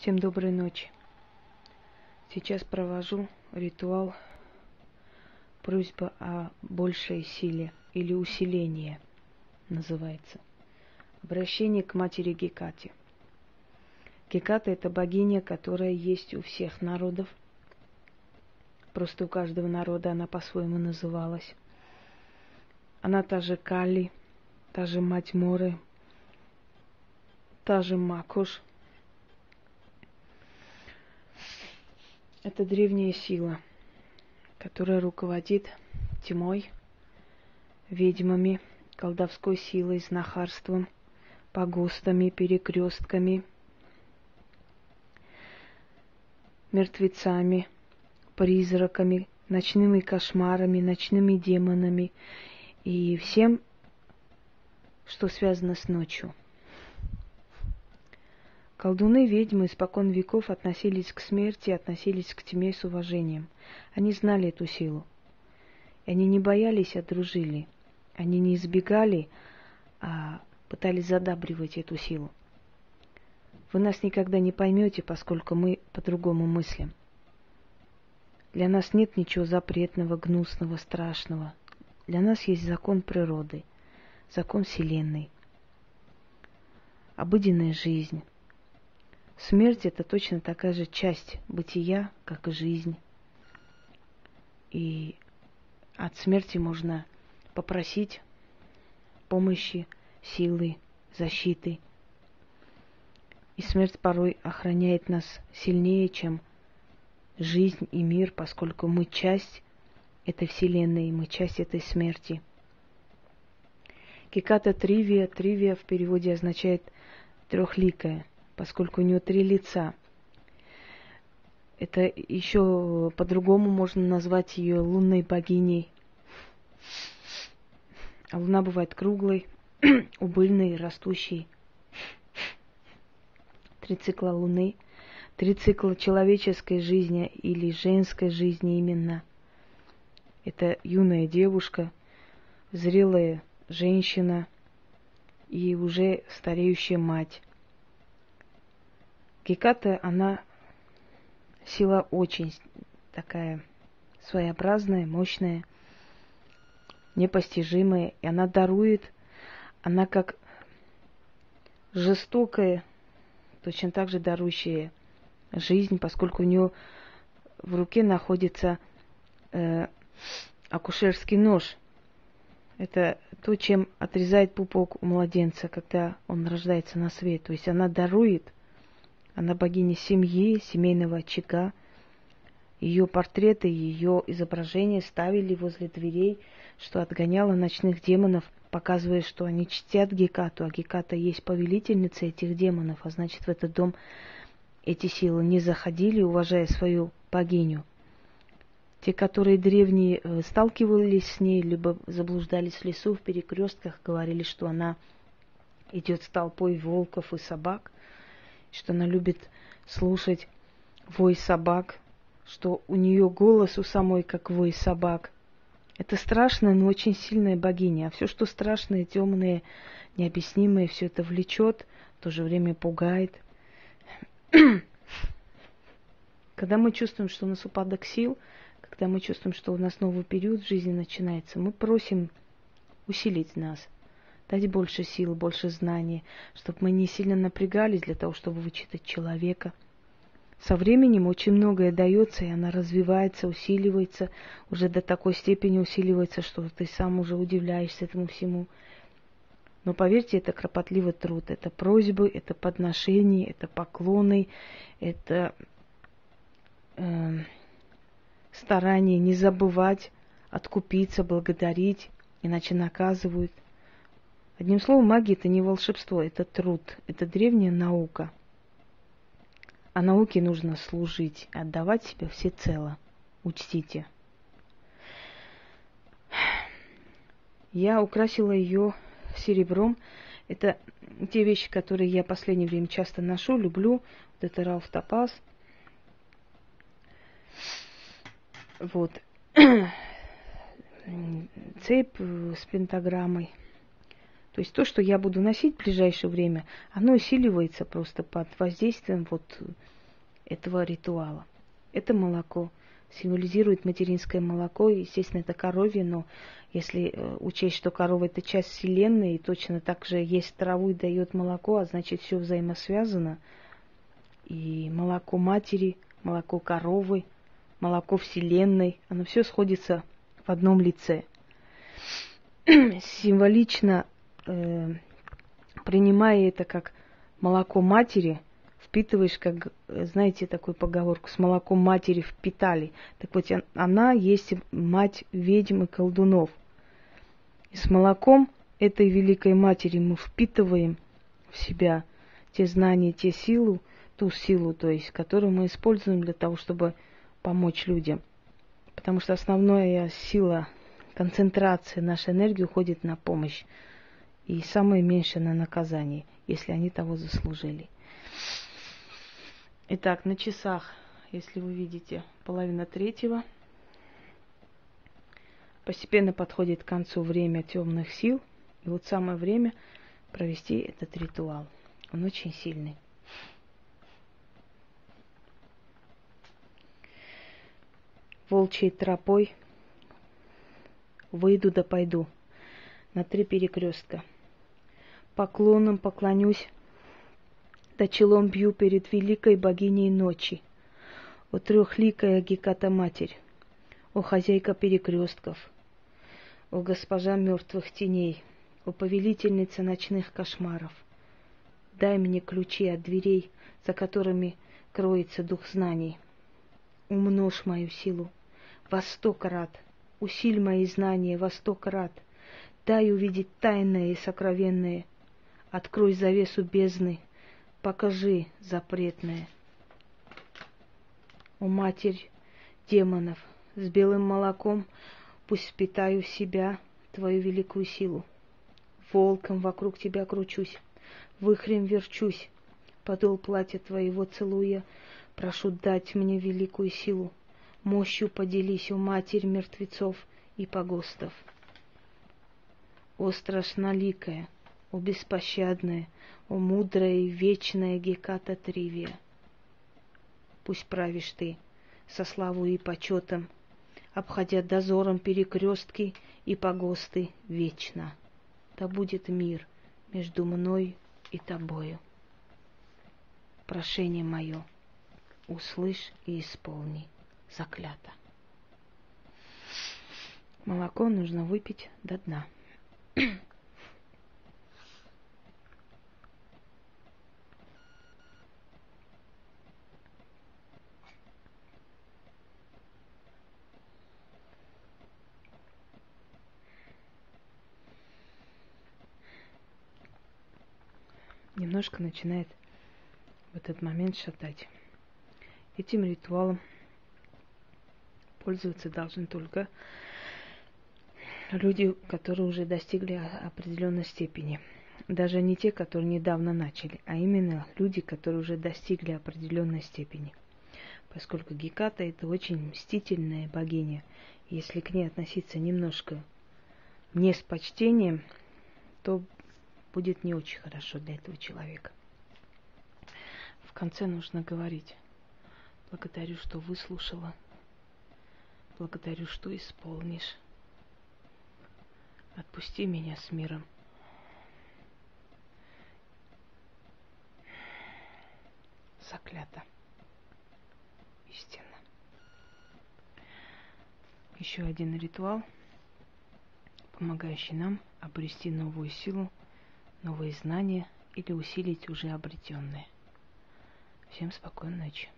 Всем доброй ночи. Сейчас провожу ритуал просьба о большей силе или усиление называется. Обращение к матери Гекате. Геката – это богиня, которая есть у всех народов. Просто у каждого народа она по-своему называлась. Она та же Кали, та же мать Моры, та же Макош. Это древняя сила, которая руководит тьмой, ведьмами, колдовской силой, знахарством, погостами, перекрестками, мертвецами, призраками, ночными кошмарами, ночными демонами и всем, что связано с ночью. Колдуны, ведьмы испокон веков относились к смерти, относились к тьме с уважением. Они знали эту силу. И они не боялись, а дружили. Они не избегали, а пытались задабривать эту силу. Вы нас никогда не поймете, поскольку мы по-другому мыслим. Для нас нет ничего запретного, гнусного, страшного. Для нас есть закон природы, закон Вселенной, обыденная жизнь. Смерть – это точно такая же часть бытия, как и жизнь. И от смерти можно попросить помощи, силы, защиты. И смерть порой охраняет нас сильнее, чем жизнь и мир, поскольку мы часть этой вселенной, мы часть этой смерти. Геката Тривия. Тривия в переводе означает трехликая, поскольку у нее 3 лица. Это еще по-другому можно назвать ее лунной богиней. А луна бывает круглой, убыльной, растущей. 3 цикла луны, 3 цикла человеческой жизни или женской жизни именно. Это юная девушка, зрелая женщина и уже стареющая мать. Геката, она сила очень такая своеобразная, мощная, непостижимая. И она дарует, она как жестокая, точно так же дарующая жизнь, поскольку у нее в руке находится акушерский нож. Это то, чем отрезает пупок у младенца, когда он рождается на свет. То есть она дарует. Она богиня семьи, семейного очага. Ее портреты, ее изображения ставили возле дверей, что отгоняло ночных демонов, показывая, что они чтят Гекату, а Геката есть повелительница этих демонов, а значит, в этот дом эти силы не заходили, уважая свою богиню. Те, которые древние сталкивались с ней, либо заблуждались в лесу, в перекрестках, говорили, что она идет с толпой волков и собак, что она любит слушать вой собак, что у нее голос у самой как вой собак. Это страшная, но очень сильная богиня. А все, что страшное, темное, необъяснимое, все это влечет, в то же время пугает. Когда мы чувствуем, что у нас упадок сил, когда мы чувствуем, что у нас новый период в жизни начинается, мы просим усилить нас, дать больше сил, больше знаний, чтобы мы не сильно напрягались для того, чтобы вычитать человека. Со временем очень многое дается, и она развивается, усиливается, уже до такой степени усиливается, что ты сам уже удивляешься этому всему. Но поверьте, это кропотливый труд, это просьбы, это подношения, это поклоны, это старание не забывать, откупиться, благодарить, иначе наказывают. Одним словом, магия – это не волшебство, это труд, это древняя наука. А науке нужно служить, отдавать себя всецело. Учтите. Я украсила ее серебром. Это те вещи, которые я в последнее время часто ношу, люблю. Вот это Рауф Топаз. Вот. Цепь с пентаграммой. То есть то, что я буду носить в ближайшее время, оно усиливается просто под воздействием вот этого ритуала. Это молоко символизирует материнское молоко. Естественно, это коровье, но если учесть, что корова – это часть Вселенной, и точно так же есть траву и дает молоко, а значит, все взаимосвязано. И молоко матери, молоко коровы, молоко Вселенной, оно все сходится в одном лице. Символично, принимая это как молоко матери, впитываешь, как, знаете, такую поговорку, с молоком матери впитали. Так вот, она есть мать ведьм и колдунов. И с молоком этой великой матери мы впитываем в себя те знания, ту силу, то есть, которую мы используем для того, чтобы помочь людям. Потому что основная сила, концентрация нашей энергии уходит на помощь. И самое меньшее на наказание, если они того заслужили. Итак, на часах, если вы видите, 2:30. Постепенно подходит к концу время темных сил. И вот самое время провести этот ритуал. Он очень сильный. Волчьей тропой выйду да пойду на 3 перекрестка. Поклоном поклонюсь, да челом бью перед великой богиней ночи. О трехликая Геката-матерь, о хозяйка перекрестков, о госпожа мертвых теней, о повелительница ночных кошмаров. Дай мне ключи от дверей, за которыми кроется дух знаний. Умножь мою силу во 100 крат, усиль мои знания во 100 крат. Дай увидеть тайное и сокровенное, открой завесу бездны, покажи запретное. О Матерь демонов, с белым молоком пусть впитаю в себя твою великую силу. Волком вокруг тебя кручусь, вихрем верчусь, подол платья твоего целуя, прошу дать мне великую силу. Мощью поделись, о Матерь мертвецов и погостов. О страшноликая, о беспощадная, о мудрая и вечная Геката Тривия. Пусть правишь ты со славой и почетом, обходя дозором перекрестки и погосты вечно. Да будет мир между мной и тобою. Прошение мое услышь и исполни. Заклято. Молоко нужно выпить до дна. Немножко начинает в этот момент шатать. Этим ритуалом пользоваться должны только люди, которые уже достигли определенной степени. Даже не те, которые недавно начали, а именно люди, которые уже достигли определенной степени. Поскольку Геката – это очень мстительная богиня. Если к ней относиться немножко не с почтением, то будет не очень хорошо для этого человека. В конце нужно говорить: благодарю, что выслушала, благодарю, что исполнишь. Отпусти меня с миром. Заклято. Истинно. Еще один ритуал, помогающий нам обрести новую силу, новые знания или усилить уже обретенные. Всем спокойной ночи.